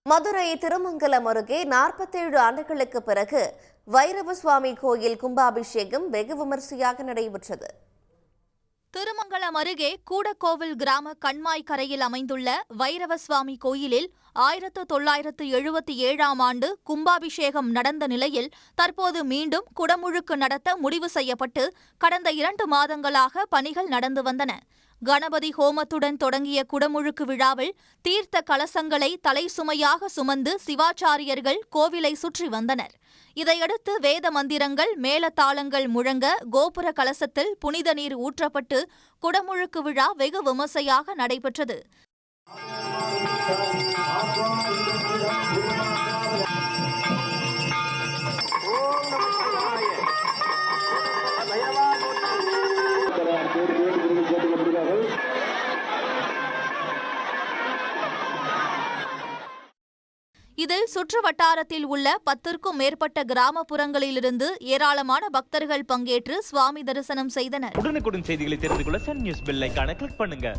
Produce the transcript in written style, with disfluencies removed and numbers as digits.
மதுரை திருமங்கலம் அருகே 47 ஆண்டுகளுக்கு பிறகு வைரவ சுவாமி கோயில் கும்பாபிஷேகம் வெகு விமரிசையாக நடைபெற்றது. திருமங்கலம் அருகே கூடக்கோவில் கிராம கண்மாய் கரையில் அமைந்துள்ள வைரவ சுவாமி கோயிலில் 1977ஆம் ஆண்டு கும்பாபிஷேகம் நடந்த நிலையில் தற்போது மீண்டும் குடமுழுக்கு நடத்த முடிவு செய்யப்பட்டு கடந்த 2 மாதங்களாக பணிகள் நடந்து வந்தன. கணபதி ஹோமத்துடன் தொடங்கிய குடமுழுக்கு விழாவில் தீர்த்த கலசங்களை தலை சுமையாக சுமந்து சிவாச்சாரியர்கள் கோவிலை சுற்றி வந்தனர். இதையடுத்து வேத மந்திரங்கள் மேளதாளங்கள் முழங்க கோபுர கலசத்தில் புனித நீர் ஊற்றப்பட்டு குடமுழுக்கு விழா வெகு விமர்சையாக நடைபெற்றது. இதில் சுற்று வட்டாரத்தில் உள்ள 10க்கும் மேற்பட்ட கிராமப்புறங்களிலிருந்து ஏராளமான பக்தர்கள் பங்கேற்று சுவாமி தரிசனம் செய்தனர். உடனுக்குடன் செய்திகளை தெரிந்து கொள்ள சன் நியூஸ் பெல் ஐகானை கிளிக் பண்ணுங்க.